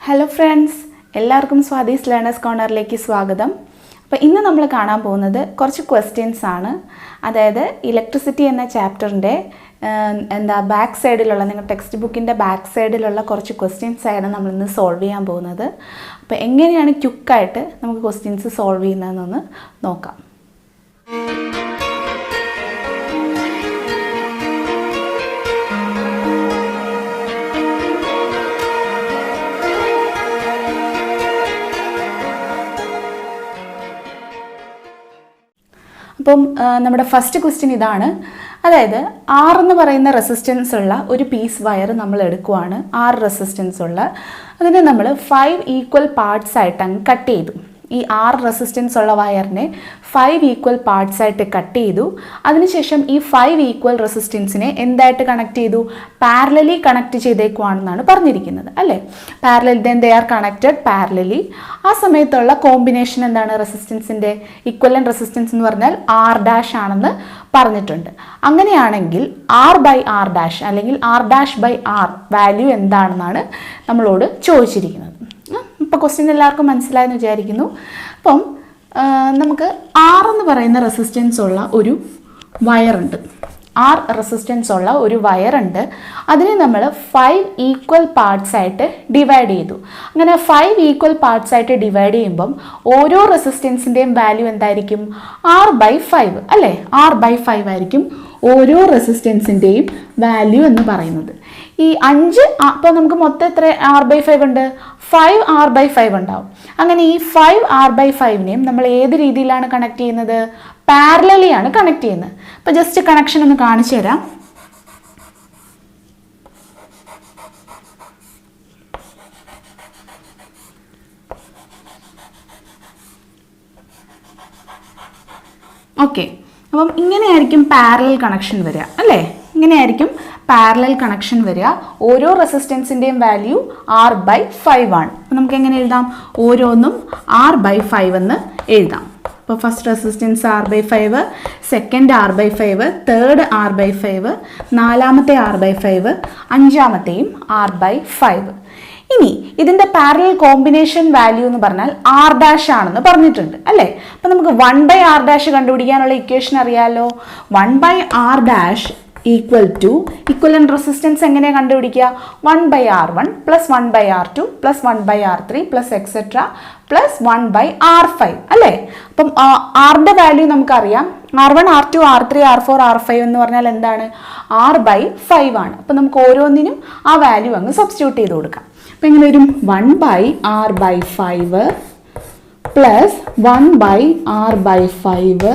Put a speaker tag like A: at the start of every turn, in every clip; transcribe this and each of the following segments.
A: Hello friends, എല്ലാവർക്കും സ്വാദീസ് learners കോർണറിലേക്ക് സ്വാഗതം. അപ്പോൾ ഇന്ന് നമ്മൾ കാണാൻ പോകുന്നത് കുറച്ച് ക്വസ്റ്റ്യൻസ് ആണ്. അതായത് ഇലക്ട്രിസിറ്റി എന്ന ചാപ്റ്ററിൻ്റെ ബാക്ക് സൈഡിലുള്ള നിങ്ങളുടെ ടെക്സ്റ്റ് ബുക്കിൻ്റെ ബാക്ക് സൈഡിലുള്ള കുറച്ച് ക്വസ്റ്റ്യൻസ് ആണ് നമ്മളിന്ന് സോൾവ് ചെയ്യാൻ പോകുന്നത്. അപ്പോൾ എങ്ങനെയാണ് ക്വിക്കായിട്ട് നമുക്ക് ക്വസ്റ്റ്യൻസ് സോൾവ് ചെയ്യുന്നതെന്നൊന്ന് നോക്കാം. അപ്പം നമ്മുടെ ഫസ്റ്റ് ക്വസ്റ്റ്യൻ ഇതാണ്. അതായത് R എന്ന് പറയുന്ന റെസിസ്റ്റൻസ് ഉള്ള ഒരു പീസ് വയർ നമ്മൾ എടുക്കുവാണ്. R റെസിസ്റ്റൻസ് ഉള്ള അതിനെ നമ്മൾ 5 ഈക്വൽ പാർട്സ് ആയിട്ട് അങ്ങ് കട്ട് ചെയ്തു. ഈ R റെസിസ്റ്റൻസ് ഉള്ള വയറിനെ 5 ഈക്വൽ പാർട്സ് ആയിട്ട് കട്ട് ചെയ്തു. അതിനുശേഷം ഈ 5 ഈക്വൽ റെസിസ്റ്റൻസിനെ എന്തായിട്ട് കണക്ട് ചെയ്തു? പാരലലി കണക്ട് ചെയ്തേക്കുവാണെന്നാണ് പറഞ്ഞിരിക്കുന്നത്, അല്ലേ? They are connected parallelly. ആ സമയത്തുള്ള കോമ്പിനേഷൻ എന്താണ്? റെസിസ്റ്റൻസിൻ്റെ ഇക്വലൻ്റ് റെസിസ്റ്റൻസ് എന്ന് പറഞ്ഞാൽ R' ആണെന്ന് പറഞ്ഞിട്ടുണ്ട്. അങ്ങനെയാണെങ്കിൽ R/R' അല്ലെങ്കിൽ R'/R വാല്യൂ എന്താണെന്നാണ് നമ്മളോട് ചോദിച്ചിരിക്കുന്നത്. ഇപ്പോൾ ക്വസ്റ്റ്യൻ എല്ലാവർക്കും മനസ്സിലായെന്ന് വിചാരിക്കുന്നു. അപ്പം നമുക്ക് R എന്ന് പറയുന്ന റെസിസ്റ്റൻസ് ഉള്ള ഒരു വയറുണ്ട്. R റെസിസ്റ്റൻസ് ഉള്ള ഒരു വയറുണ്ട്. അതിനെ നമ്മൾ 5 ഈക്വൽ പാർട്സ് ആയിട്ട് ഡിവൈഡ് ചെയ്തു. അങ്ങനെ 5 ഈക്വൽ പാർട്സ് ആയിട്ട് ഡിവൈഡ് ചെയ്യുമ്പം ഓരോ റെസിസ്റ്റൻസിൻ്റെയും വാല്യൂ എന്തായിരിക്കും? R/5, അല്ലേ? R/5 ആയിരിക്കും ഓരോ റെസിസ്റ്റൻസിൻ്റെയും വാല്യൂ എന്ന് പറയുന്നത്. ഈ 5 അപ്പോൾ നമുക്ക് മൊത്തം എത്ര R/5 ഉണ്ട്? 5 R/5 ഉണ്ടാവും. അങ്ങനെ ഈ 5 R/5നെയും നമ്മൾ ഏത് രീതിയിലാണ് കണക്ട് ചെയ്യുന്നത്? പാരലലിയാണ് കണക്ട് ചെയ്യുന്നത്. അപ്പോൾ ജസ്റ്റ് കണക്ഷൻ ഒന്ന് കാണിച്ചു തരാം. ഓക്കെ, അപ്പം ഇങ്ങനെയായിരിക്കും പാരലൽ കണക്ഷൻ വരിക, അല്ലേ? ഇങ്ങനെയായിരിക്കും പാരലൽ കണക്ഷൻ വരിക. ഓരോ റെസിസ്റ്റൻസിൻ്റെയും വാല്യൂ R/5 ആണ്. അപ്പം നമുക്ക് എങ്ങനെ എഴുതാം? ഓരോന്നും R/5 എന്ന് എഴുതാം. അപ്പോൾ first resistance R/5, second R/5, third R/5, നാലാമത്തെ R/5, അഞ്ചാമത്തെയും R/5. ഇനി ഇതിൻ്റെ പാരലൽ കോമ്പിനേഷൻ വാല്യൂ എന്ന് പറഞ്ഞാൽ R' ആണെന്ന് പറഞ്ഞിട്ടുണ്ട്, അല്ലേ? അപ്പം നമുക്ക് 1/R' കണ്ടുപിടിക്കാനുള്ള ഇക്വേഷൻ അറിയാമല്ലോ. 1/R' equal to equivalent resistance എങ്ങനെയാണ് കണ്ടുപിടിക്കുക? 1/R1 plus 1/R2 plus 1/R3 plus etcetera plus 1/R5, അല്ലേ? അപ്പം ആറിൻ്റെ വാല്യൂ നമുക്കറിയാം. R1, R2, R3, R4, R5 എന്ന് പറഞ്ഞാൽ എന്താണ്? R/5 ആണ്. അപ്പം നമുക്ക് ഓരോന്നിനും ആ വാല്യൂ അങ്ങ് സബ്സ്റ്റിറ്റ്യൂട്ട് ചെയ്ത് കൊടുക്കാം. അപ്പം എങ്ങനെ വരും? 1/R/5 plus 1/R/5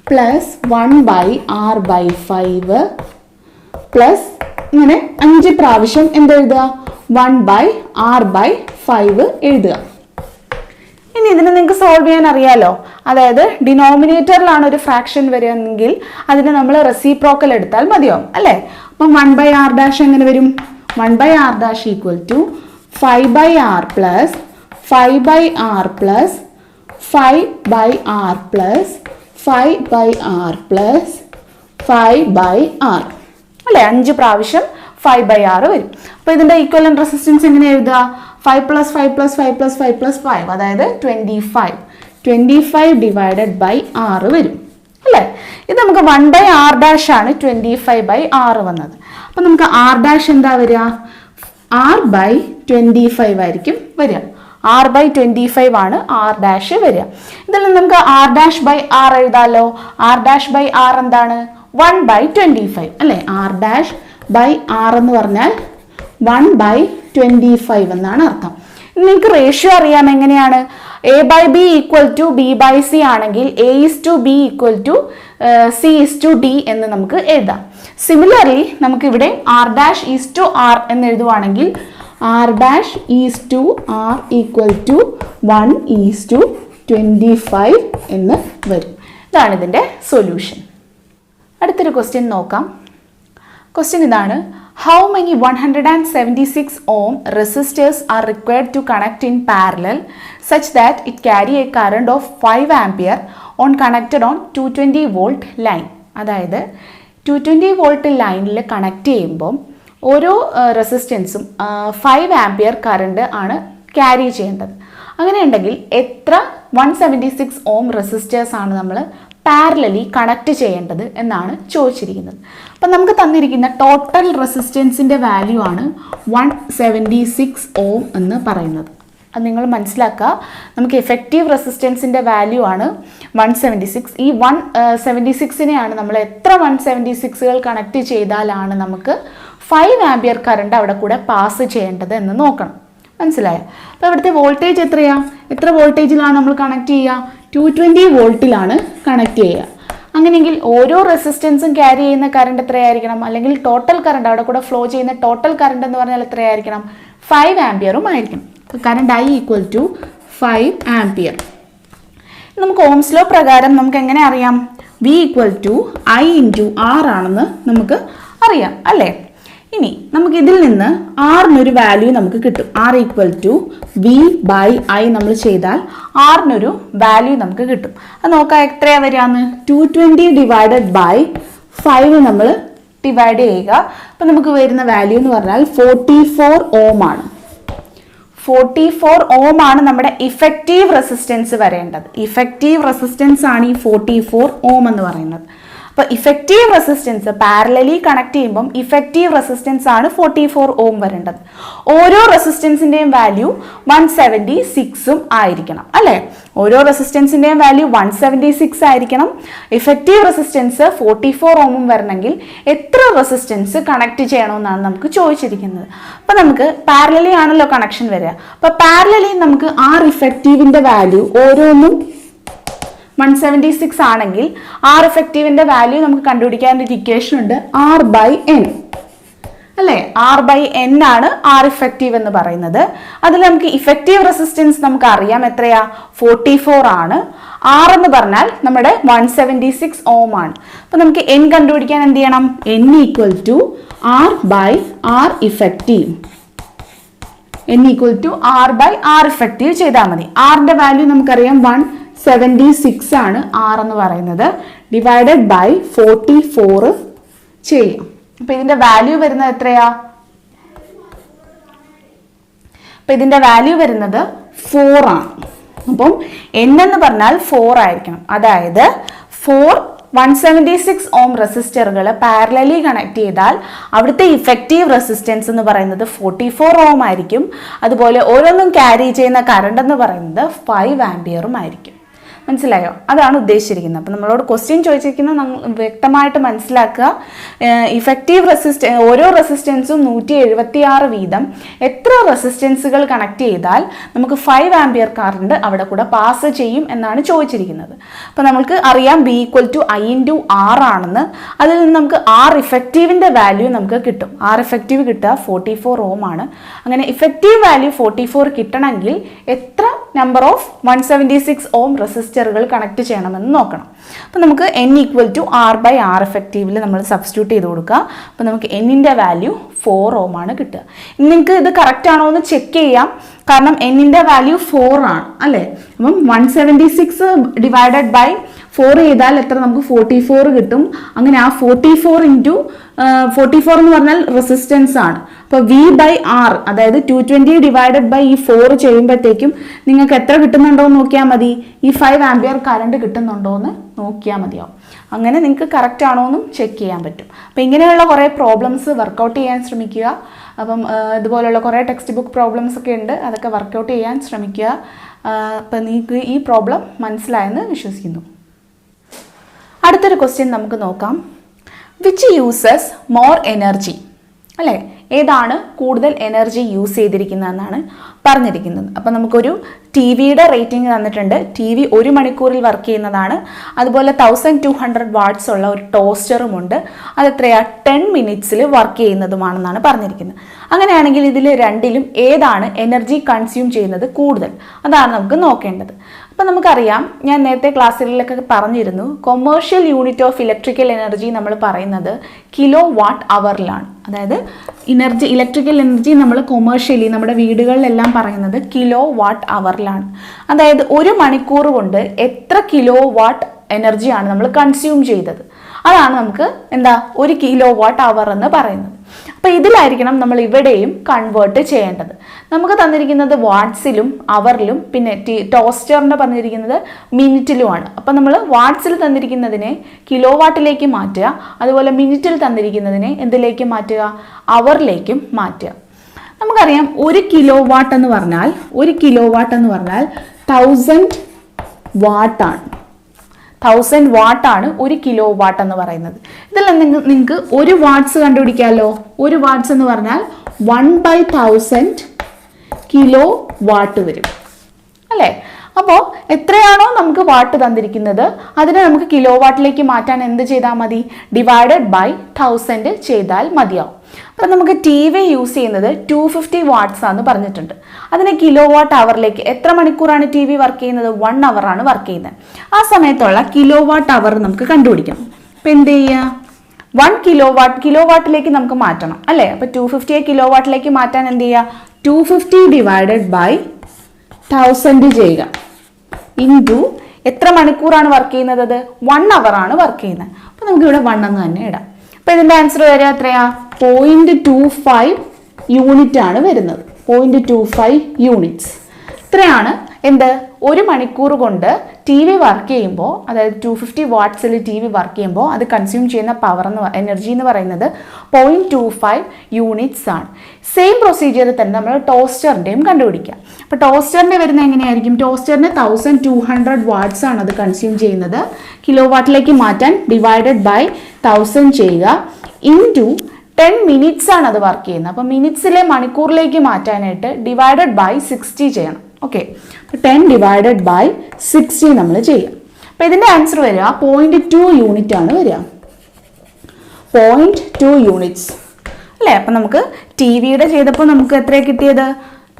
A: plus 1/R/5 plus ഇങ്ങനെ 5 പ്രാവശ്യം എന്തെഴുതുക? 1/R/5 എഴുതുക. ഇനി ഇതിനെ നിങ്ങൾക്ക് സോൾവ് ചെയ്യാൻ അറിയാലോ. അതായത് ഡിനോമിനേറ്ററിലാണ് ഒരു ഫ്രാക്ഷൻ വരികയെങ്കിൽ അതിനെ നമ്മൾ റെസിപ്രോക്കൽ എടുത്താൽ മതിയാവും, അല്ലേ? അപ്പം 1/R' എങ്ങനെ വരും? 1/R' equal to 5/R plus 5/R plus 5/R plus 5/R plus 5/R, അല്ലേ? 5 പ്രാവശ്യം 5/R വരും. അപ്പോൾ ഇതിൻ്റെ ഈക്വലൻ്റ് റെസിസ്റ്റൻസ് എങ്ങനെ എഴുതുക? 5 പ്ലസ് 5 പ്ലസ് 5 പ്ലസ് 5 പ്ലസ് 5, അതായത് 25 ഡിവൈഡഡ് ബൈ R വരും, അല്ലേ? ഇത് നമുക്ക് 1/R' ആണ് 25/R വന്നത്. അപ്പം നമുക്ക് R' എന്താ വരിക? R/25 ആയിരിക്കും വരിക. R/25 ആണ് R' വരിക. ഇതിൽ നമുക്ക് R'/R എഴുതാമല്ലോ. R'/R എന്താണ്? 1/25, അല്ലേ? R'/R എന്ന് പറഞ്ഞാൽ 1/25 എന്നാണ് അർത്ഥം. നിങ്ങൾക്ക് റേഷ്യോ അറിയാം. എങ്ങനെയാണ്? A/B ഈക്വൽ ടു B/C ആണെങ്കിൽ A/B ഈക്വൽ ടു C/D എന്ന് നമുക്ക് എഴുതാം. സിമിലർലി നമുക്കിവിടെ R'/R എന്ന് എഴുതുവാണെങ്കിൽ R'/R ഈക്വൽ ടു 1:25 എന്ന് വരും. ഇതാണ് ഇതിൻ്റെ സൊല്യൂഷൻ. അടുത്തൊരു ക്വസ്റ്റ്യൻ നോക്കാം. ക്വസ്റ്റ്യൻ ഇതാണ്. How many 176 ohm resistors are required to connect in parallel such that it carry a current of 5 ampere on connected on 220 volt line? അതായത് 220 വോൾട്ട് ലൈനിൽ കണക്ട് ചെയ്യുമ്പോൾ ഓരോ റെസിസ്റ്റൻസും 5 ആംപിയർ കറണ്ട് ആണ് ക്യാരി ചെയ്യേണ്ടത്. അങ്ങനെയുണ്ടെങ്കിൽ എത്ര 176 ഓം റെസിസ്റ്റേഴ്സ് ആണ് നമ്മൾ പാരലലി കണക്ട് ചെയ്യേണ്ടത് എന്നാണ് ചോദിച്ചിരിക്കുന്നത്. അപ്പം നമുക്ക് തന്നിരിക്കുന്ന ടോട്ടൽ റെസിസ്റ്റൻസിൻ്റെ വാല്യൂ ആണ് 176 ഓം എന്ന് പറയുന്നത്. അത് നിങ്ങൾ മനസ്സിലാക്കുക. നമുക്ക് എഫക്റ്റീവ് റെസിസ്റ്റൻസിൻ്റെ വാല്യൂ ആണ് 176. ഈ 176നെയാണ് നമ്മൾ എത്ര 176കൾ കണക്ട് ചെയ്താലാണ് നമുക്ക് 5 ആംപിയർ കറണ്ട് അവിടെ കൂടെ പാസ് ചെയ്യേണ്ടത് എന്ന് നോക്കണം. മനസ്സിലായോ? അപ്പോൾ ഇവിടുത്തെ വോൾട്ടേജ് എത്രയാണ്? എത്ര വോൾട്ടേജിലാണ് നമ്മൾ കണക്ട് ചെയ്യുക? 220 വോൾട്ടിലാണ് കണക്ട് ചെയ്യുക. അങ്ങനെയെങ്കിൽ ഓരോ റെസിസ്റ്റൻസും ക്യാരി ചെയ്യുന്ന കറണ്ട് എത്രയായിരിക്കണം? അല്ലെങ്കിൽ ടോട്ടൽ കറണ്ട് അവിടെ കൂടെ ഫ്ലോ ചെയ്യുന്ന ടോട്ടൽ കറണ്ട് എന്ന് പറഞ്ഞാൽ എത്രയായിരിക്കണം? 5 ആംപിയറും ആയിരിക്കണം. അപ്പോൾ current I equal to 5 ampere. നമുക്ക് ഓംസ് ലോ പ്രകാരം നമുക്ക് എങ്ങനെ അറിയാം? V equal to I into R ആണെന്ന് നമുക്ക് അറിയാം അല്ലേ? ഇനി നമുക്ക് ഇതിൽ നിന്ന് ആറിനൊരു വാല്യൂ നമുക്ക് കിട്ടും. R equal to V by I നമ്മൾ ചെയ്താൽ ആറിനൊരു വാല്യൂ നമുക്ക് കിട്ടും. അത് നോക്കാം എത്രയാണ് വരികയെന്ന്. 220 ഡിവൈഡഡ് ബൈ 5 നമ്മൾ ഡിവൈഡ് ചെയ്യുക. അപ്പം നമുക്ക് വരുന്ന വാല്യൂ എന്ന് പറഞ്ഞാൽ 44 ഓം ആണ്. 44 ഓം ആണ് നമ്മുടെ ഇഫക്റ്റീവ് റെസിസ്റ്റൻസ് വരേണ്ടത്. ഇഫക്റ്റീവ് റെസിസ്റ്റൻസ് ആണ് ഈ 44 ഓം എന്ന് പറയുന്നത്. അപ്പോൾ ഇഫക്റ്റീവ് റെസിസ്റ്റൻസ് പാരലലി കണക്ട് ചെയ്യുമ്പം ഇഫക്റ്റീവ് റെസിസ്റ്റൻസ് ആണ് 44 ഓം വരേണ്ടത്. ഓരോ റെസിസ്റ്റൻസിൻ്റെയും വാല്യൂ 176 ആയിരിക്കണം അല്ലേ? ഓരോ റെസിസ്റ്റൻസിൻ്റെയും വാല്യൂ 176 ആയിരിക്കണം. ഇഫക്റ്റീവ് റെസിസ്റ്റൻസ് 44 ഓമും വരണമെങ്കിൽ എത്ര റെസിസ്റ്റൻസ് കണക്ട് ചെയ്യണമെന്നാണ് നമുക്ക് ചോദിച്ചിരിക്കുന്നത്. അപ്പോൾ നമുക്ക് പാരലലി ആണല്ലോ കണക്ഷൻ വരിക. അപ്പോൾ പാരലലി നമുക്ക് R ഇഫക്റ്റീവിൻ്റെ വാല്യൂ ഓരോന്നും 176 ആണെങ്കിൽ R ഇഫക്റ്റീവിൻ്റെ വാല്യൂ നമുക്ക് കണ്ടുപിടിക്കാൻ ഒരു ഇക്വേഷൻ ഉണ്ട്, R ബൈ N അല്ലേ? R ബൈ N ആണ് R ഇഫക്റ്റീവ് എന്ന് പറയുന്നത്. അതിൽ നമുക്ക് ഇഫക്റ്റീവ് റെസിസ്റ്റൻസ് നമുക്ക് അറിയാം എത്രയാ? 44 ആണ്. R എന്ന് പറഞ്ഞാൽ നമ്മുടെ 176 ഓം ആണ്. അപ്പോൾ നമുക്ക് N കണ്ടുപിടിക്കാൻ എന്ത് ചെയ്യണം? N equal to R by R effective. N equal to R by R effective ചെയ്താൽ മതി. Rന്റെ വാല്യൂ നമുക്കറിയാം 176 ആണ് R എന്ന് പറയുന്നത്. ഡിവൈഡഡ് ബൈ 44 ചെയ്യാം. അപ്പൊ ഇതിന്റെ വാല്യൂ വരുന്നത് എത്രയാ? അപ്പൊ ഇതിന്റെ വാല്യൂ വരുന്നത് 4 ആണ്. അപ്പം N എന്ന് പറഞ്ഞാൽ 4 ആയിരിക്കണം. അതായത് 176 ഓം റെസിസ്റ്ററുകൾ പാരലലി കണക്ട് ചെയ്താൽ അവിടുത്തെ ഇഫക്റ്റീവ് റെസിസ്റ്റൻസ് എന്ന് പറയുന്നത് 44 ഓം ആയിരിക്കും. അതുപോലെ ഓരോന്നും ക്യാരി ചെയ്യുന്ന കറണ്ട് എന്ന് പറയുന്നത് 5 ആംപിയറും ആയിരിക്കും. മനസ്സിലായോ? അതാണ് ഉദ്ദേശിച്ചിരിക്കുന്നത്. അപ്പം നമ്മളോട് ക്വസ്റ്റ്യൻ ചോദിച്ചിരിക്കുന്നത് വ്യക്തമായിട്ട് മനസ്സിലാക്കുക. ഇഫക്റ്റീവ് ഓരോ റെസിസ്റ്റൻസും 176 വീതം എത്ര റെസിസ്റ്റൻസുകൾ കണക്ട് ചെയ്താൽ നമുക്ക് 5 ആംപിയർ കറണ്ട് അവിടെ കൂടെ പാസ് ചെയ്യും എന്നാണ് ചോദിച്ചിരിക്കുന്നത്. അപ്പം നമുക്ക് അറിയാം B equal to I into R ആണെന്ന്. അതിൽ നിന്ന് നമുക്ക് R ഇഫക്റ്റീവിൻ്റെ വാല്യൂ നമുക്ക് കിട്ടും. R ഇഫക്റ്റീവ് കിട്ടുക 44 ഓം ആണ്. അങ്ങനെ ഇഫക്റ്റീവ് വാല്യൂ 44 കിട്ടണമെങ്കിൽ എത്ര നമ്പർ ഓഫ് 176 ഓം റെസിസ്റ്ററുകൾ കണക്ട് ചെയ്യണമെന്ന് നോക്കണം. അപ്പം നമുക്ക് N equal to R by R എഫക്റ്റീവിൽ നമ്മൾ സബ്സ്റ്റിറ്റ്യൂട്ട് ചെയ്ത് കൊടുക്കുക. അപ്പം നമുക്ക് Nൻ്റെ വാല്യൂ 4 ഓം ആണ് കിട്ടുക. നിങ്ങൾക്ക് ഇത് കറക്റ്റ് ആണോ എന്ന് ചെക്ക് ചെയ്യാം. കാരണം Nൻ്റെ വാല്യൂ 4 ആണ് അല്ലേ? അപ്പം 176 ഡിവൈഡഡ് ബൈ 4 ചെയ്താൽ എത്ര? നമുക്ക് 44 കിട്ടും. അങ്ങനെ ആ 44 ഇൻറ്റു 44 എന്ന് പറഞ്ഞാൽ റെസിസ്റ്റൻസ് ആണ്. അപ്പോൾ V ബൈ R അതായത് 220 ഡിവൈഡഡ് ബൈ ഈ 4 ചെയ്യുമ്പോഴത്തേക്കും നിങ്ങൾക്ക് എത്ര കിട്ടുന്നുണ്ടോ എന്ന് നോക്കിയാൽ മതി. ഈ 5 ആംപിയർ കറണ്ട് കിട്ടുന്നുണ്ടോ എന്ന് നോക്കിയാൽ മതിയാവും. അങ്ങനെ നിങ്ങൾക്ക് കറക്റ്റ് ആണോ എന്നും ചെക്ക് ചെയ്യാൻ പറ്റും. അപ്പോൾ ഇങ്ങനെയുള്ള കുറേ പ്രോബ്ലംസ് വർക്കൗട്ട് ചെയ്യാൻ ശ്രമിക്കുക. അപ്പം ഇതുപോലുള്ള കുറേ ടെക്സ്റ്റ് ബുക്ക് പ്രോബ്ലംസ് ഒക്കെ ഉണ്ട്, അതൊക്കെ വർക്കൗട്ട് ചെയ്യാൻ ശ്രമിക്കുക. അപ്പം നിങ്ങൾക്ക് ഈ പ്രോബ്ലം മനസ്സിലായെന്ന് വിശ്വസിക്കുന്നു. അടുത്തൊരു ക്വസ്റ്റ്യൻ നമുക്ക് നോക്കാം. വിച്ച് യൂസസ് മോർ എനർജി അല്ലേ? ഏതാണ് കൂടുതൽ എനർജി യൂസ് ചെയ്തിരിക്കുന്നതെന്നാണ് പറഞ്ഞിരിക്കുന്നത്. അപ്പം നമുക്കൊരു TV-യുടെ റേറ്റിംഗ് തന്നിട്ടുണ്ട്. TV 1 മണിക്കൂറിൽ വർക്ക് ചെയ്യുന്നതാണ്. അതുപോലെ 1200 വാട്ട്സ് ഉള്ള ഒരു ടോസ്റ്ററും ഉണ്ട്. അതെത്രയാ? 10 മിനിറ്റ്സിൽ വർക്ക് ചെയ്യുന്നതുമാണെന്നാണ് പറഞ്ഞിരിക്കുന്നത്. അങ്ങനെയാണെങ്കിൽ ഇതിൽ രണ്ടിലും ഏതാണ് എനർജി കൺസ്യൂം ചെയ്യുന്നത് കൂടുതൽ? അതാണ് നമുക്ക് നോക്കേണ്ടത്. അപ്പം നമുക്കറിയാം, ഞാൻ നേരത്തെ ക്ലാസ്സിലൊക്കെ പറഞ്ഞിരുന്നു, commercial unit of electrical energy നമ്മൾ പറയുന്നത് കിലോ വാട്ട് അവറിലാണ്. അതായത് ഇലക്ട്രിക്കൽ എനർജി നമ്മൾ കൊമേഴ്ഷ്യലി നമ്മുടെ വീടുകളിലെല്ലാം പറയുന്നത് കിലോ വാട്ട് അവറിലാണ്. അതായത് 1 മണിക്കൂർ കൊണ്ട് എത്ര കിലോ വാട്ട് എനർജിയാണ് നമ്മൾ കൺസ്യൂം ചെയ്തത്, അതാണ് നമുക്ക് 1 കിലോ വാട്ട് അവർ എന്ന് പറയുന്നത്. അപ്പോൾ ഇതിലായിരിക്കണം നമ്മൾ ഇവിടെയും കൺവേർട്ട് ചെയ്യേണ്ടത്. നമുക്ക് തന്നിരിക്കുന്നത് വാട്ട്സിലും അവറിലും പിന്നെ ടോസ്റ്ററിൻ്റെ പറഞ്ഞിരിക്കുന്നത് മിനിറ്റിലുമാണ്. അപ്പോൾ നമ്മൾ വാട്ട്സിൽ തന്നിരിക്കുന്നതിനെ കിലോ വാട്ടിലേക്ക് മാറ്റുക, അതുപോലെ മിനിറ്റിൽ തന്നിരിക്കുന്നതിനെ എന്തിലേക്ക് മാറ്റുക, അവറിലേക്കും മാറ്റുക. നമുക്കറിയാം 1 കിലോ വാട്ട് എന്ന് പറഞ്ഞാൽ 1000 വാട്ടാണ്. 1000 വാട്ടാണ് 1 കിലോ വാട്ട് എന്ന് പറയുന്നത്. ഇതിൽ നിങ്ങൾക്ക് 1 വാട്ട്സ് കണ്ടുപിടിക്കാമല്ലോ. 1 വാട്ട്സ് എന്ന് പറഞ്ഞാൽ 1/1000 കിലോ വാട്ട് വരും അല്ലേ. അപ്പോൾ എത്രയാണോ നമുക്ക് വാട്ട് തന്നിരിക്കുന്നത് അതിനെ നമുക്ക് കിലോ വാട്ടിലേക്ക് മാറ്റാൻ എന്ത് ചെയ്താൽ മതി, ഡിവൈഡഡ് ബൈ 1000 ചെയ്താൽ മതിയാവും. അപ്പം നമുക്ക് ടി വി യൂസ് ചെയ്യുന്നത് 250 വാട്ട്സ് ആണെന്ന് പറഞ്ഞിട്ടുണ്ട്. അതിനെ കിലോ വാട്ട് അവറിലേക്ക് എത്ര മണിക്കൂറാണ് ടി വി വർക്ക് ചെയ്യുന്നത്, 1 അവറാണ് വർക്ക് ചെയ്യുന്നത്. ആ സമയത്തുള്ള കിലോ വാട്ട് അവർ നമുക്ക് കണ്ടുപിടിക്കണം. അപ്പം എന്ത് ചെയ്യുക, 1 കിലോ വാട്ടിലേക്ക് നമുക്ക് മാറ്റണം അല്ലേ. അപ്പം 250 കിലോ വാട്ടിലേക്ക് മാറ്റാൻ എന്ത് ചെയ്യുക, 250 ഡിവൈഡഡ് ബൈ 1000 ചെയ്യുക ഇൻറ്റു എത്ര മണിക്കൂറാണ് വർക്ക് ചെയ്യുന്നത്, അത് 1 അവറാണ് വർക്ക് ചെയ്യുന്നത്. അപ്പോൾ നമുക്ക് ഇവിടെ 1 എന്ന് തന്നെ ഇടാം. അപ്പോൾ ഇതിൻ്റെ ആൻസർ വരിക എത്രയാ, 0.25 യൂണിറ്റ് ആണ് വരുന്നത്. 0.25 യൂണിറ്റ്സ്. ഇത്രയാണ് എന്ത്, 1 മണിക്കൂർ കൊണ്ട് ടി വി വർക്ക് ചെയ്യുമ്പോൾ, അതായത് 250 വാട്ട്സിൽ ടി വി വർക്ക് ചെയ്യുമ്പോൾ അത് കൺസ്യൂം ചെയ്യുന്ന എനർജി എന്ന് പറയുന്നത് 0.25 യൂണിറ്റ്സ് ആണ്. സെയിം പ്രൊസീജിയർ തന്നെ നമ്മൾ ടോസ്റ്ററിൻ്റെയും കണ്ടുപിടിക്കാം. അപ്പോൾ ടോസ്റ്ററിൻ്റെ വരുന്നത് എങ്ങനെയായിരിക്കും, ടോസ്റ്ററിന് 1200 വാട്ട്സ് ആണ് അത് കൺസ്യൂം ചെയ്യുന്നത്. കിലോ വാട്ടിലേക്ക് മാറ്റാൻ ഡിവൈഡഡ് ബൈ 1000 ചെയ്യുക ഇൻറ്റു 10 മിനിറ്റ്സ് ആണ് അത് വർക്ക് ചെയ്യുന്നത്. അപ്പോൾ മിനിറ്റ്സിലെ മണിക്കൂറിലേക്ക് മാറ്റാനായിട്ട് ഡിവൈഡഡ് ബൈ 60 ചെയ്യണം. ഓക്കെ, 10 ഡിവൈഡഡ് ബൈ 60 നമ്മൾ ചെയ്യാം. അപ്പോൾ ഇതിൻ്റെ ആൻസർ വരിക 0.2 യൂണിറ്റ് ആണ് വരിക. 0.2 യൂണിറ്റ്സ് അല്ലേ. അപ്പം നമുക്ക് ടി വിയുടെ ചെയ്തപ്പോൾ നമുക്ക് എത്രയാണ് കിട്ടിയത്,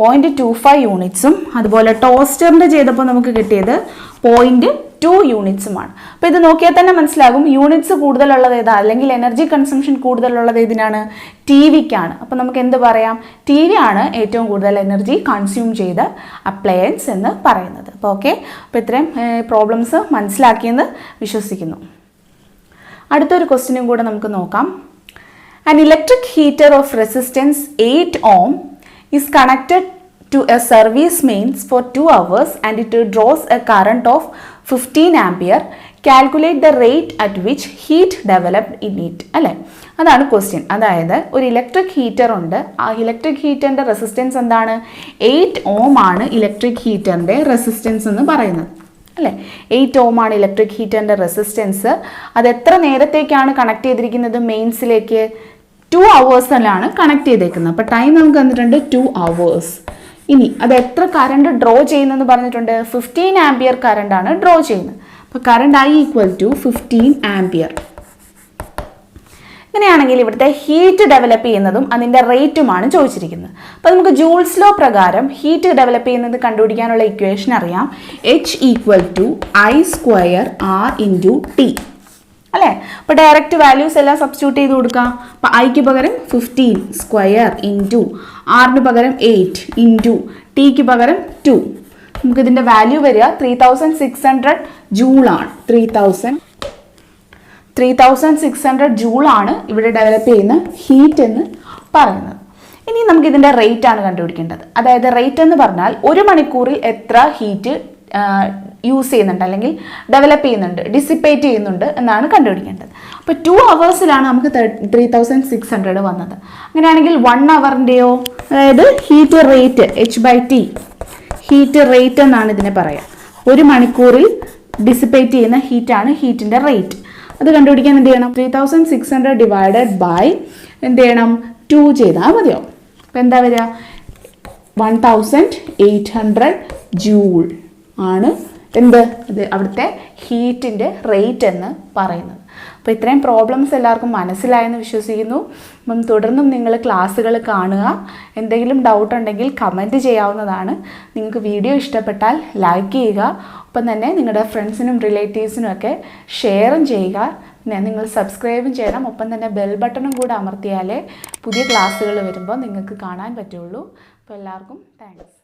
A: 0.25 യൂണിറ്റ്സും അതുപോലെ ടോസ്റ്ററിൻ്റെ ചെയ്തപ്പോൾ നമുക്ക് കിട്ടിയത് 0.2 യൂണിറ്റ്സുമാണ്. അപ്പോൾ ഇത് നോക്കിയാൽ തന്നെ മനസ്സിലാകും യൂണിറ്റ്സ് കൂടുതലുള്ളത് ഏതാ, അല്ലെങ്കിൽ എനർജി കൺസംഷൻ കൂടുതലുള്ളത് ഏതിനാണ്, ടി വിക്കാണ്. അപ്പോൾ നമുക്ക് എന്ത് പറയാം, ടി വി ആണ് ഏറ്റവും കൂടുതൽ എനർജി കൺസ്യൂം ചെയ്ത അപ്ലയൻസ് എന്ന് പറയുന്നത്. അപ്പോൾ ഓക്കെ, അപ്പോൾ ഇത്രയും പ്രോബ്ലംസ് മനസ്സിലാക്കിയെന്ന് വിശ്വസിക്കുന്നു. അടുത്തൊരു ക്വസ്റ്റ്യനും കൂടെ നമുക്ക് നോക്കാം. An electric heater of resistance 8 ohm is connected to a service mains for 2 hours and it draws a current of 15 ampere. Calculate the rate at which heat developed in it. അല്ലേ, അതാണ് question. അതായത് ഒരു electric heater ഉണ്ട്. ആ electric ഹീറ്ററിൻ്റെ resistance എന്താണ്, 8 ohm ആണ് electric ഹീറ്ററിൻ്റെ resistance എന്ന് പറയുന്നത് അല്ലേ. 8 ohm ആണ് ഇലക്ട്രിക് ഹീറ്ററിൻ്റെ റെസിസ്റ്റൻസ്. അത് എത്ര നേരത്തേക്കാണ് കണക്ട് ചെയ്തിരിക്കുന്നത് മെയിൻസിലേക്ക്, 2 hours-ലാണ് കണക്ട് ചെയ്തേക്കുന്നത്. അപ്പോൾ ടൈം നമുക്ക് തന്നിട്ടുണ്ട് 2 hours. ഇനി അത് എത്ര കറണ്ട് ഡ്രോ ചെയ്യുന്നതെന്ന് പറഞ്ഞിട്ടുണ്ട്, 15 ആംപിയർ കറണ്ട് ആണ് ഡ്രോ ചെയ്യുന്നത്. അപ്പോൾ കറണ്ട് I = 15 ആംപിയർ. ഇങ്ങനെയാണെങ്കിൽ ഇവിടുത്തെ ഹീറ്റ് ഡെവലപ്പ് ചെയ്യുന്നതും അതിൻ്റെ റേറ്റുമാണ് ചോദിച്ചിരിക്കുന്നത്. അപ്പോൾ നമുക്ക് ജൂൾസ് ലോ പ്രകാരം ഹീറ്റ് ഡെവലപ്പ് ചെയ്യുന്നത് കണ്ടുപിടിക്കാനുള്ള ഇക്വേഷൻ അറിയാം, H = I² R × T അല്ലേ. അപ്പോൾ ഡയറക്റ്റ് വാല്യൂസ് എല്ലാം സബ്സ്റ്റിറ്റ്യൂട്ട് ചെയ്ത് കൊടുക്കാം. അപ്പോൾ ഐക്ക് പകരം 15² ഇൻറ്റു ആറിന് പകരം 8 ഇൻറ്റു ടിക്ക് പകരം 2. നമുക്കിതിൻ്റെ വാല്യൂ വരിക 3600 ജൂളാണ്. 3600 ജൂളാണ് ഇവിടെ ഡെവലപ്പ് ചെയ്യുന്ന ഹീറ്റ് എന്ന് പറയുന്നത്. ഇനി നമുക്കിതിൻ്റെ റേറ്റ് ആണ് കണ്ടുപിടിക്കേണ്ടത്. അതായത് റേറ്റ് എന്ന് പറഞ്ഞാൽ 1 മണിക്കൂറിൽ എത്ര ഹീറ്റ് യൂസ് ചെയ്യുന്നുണ്ട് അല്ലെങ്കിൽ ഡെവലപ്പ് ചെയ്യുന്നുണ്ട്, ഡിസിപ്പേറ്റ് ചെയ്യുന്നുണ്ട് എന്നാണ് കണ്ടുപിടിക്കേണ്ടത്. അപ്പോൾ 2 hours-ലാണ് നമുക്ക് 3600 വന്നത്. അങ്ങനെയാണെങ്കിൽ 1 hour-ൻ്റെയോ, അതായത് heat rate H/T heat rate എന്നാണ് ഇതിനെ പറയുക. 1 മണിക്കൂറിൽ ഡിസിപ്പേറ്റ് ചെയ്യുന്ന ഹീറ്റാണ് ഹീറ്റിൻ്റെ റേറ്റ്. അത് കണ്ടുപിടിക്കാൻ എന്ത് ചെയ്യണം, 3600 ഡിവൈഡഡ് ബൈ എന്ത് ചെയ്യണം, 2 ചെയ്താൽ മതിയാവും. അപ്പോൾ എന്താ വരിക, 1800 ജൂൾ ആണ് എന്ത്, ഇത് അവിടുത്തെ ഹീറ്റിൻ്റെ റേറ്റ് എന്ന് പറയുന്നത്. അപ്പോൾ ഇത്രയും പ്രോബ്ലംസ് എല്ലാവർക്കും മനസ്സിലായെന്ന് വിശ്വസിക്കുന്നു. അപ്പം തുടർന്നും നിങ്ങൾ ക്ലാസ്സുകൾ കാണുക. എന്തെങ്കിലും ഡൗട്ട് ഉണ്ടെങ്കിൽ കമൻറ്റ് ചെയ്യാവുന്നതാണ്. നിങ്ങൾക്ക് വീഡിയോ ഇഷ്ടപ്പെട്ടാൽ ലൈക്ക് ചെയ്യുക. ഒപ്പം തന്നെ നിങ്ങളുടെ ഫ്രണ്ട്സിനും റിലേറ്റീവ്സിനും ഒക്കെ ഷെയറും ചെയ്യുക. പിന്നെ നിങ്ങൾ സബ്സ്ക്രൈബും ചെയ്യണം. ഒപ്പം തന്നെ ബെൽ ബട്ടണും കൂടെ അമർത്തിയാലേ പുതിയ ക്ലാസ്സുകൾ വരുമ്പോൾ നിങ്ങൾക്ക് കാണാൻ പറ്റുള്ളൂ. അപ്പോൾ എല്ലാവർക്കും താങ്ക്സ്.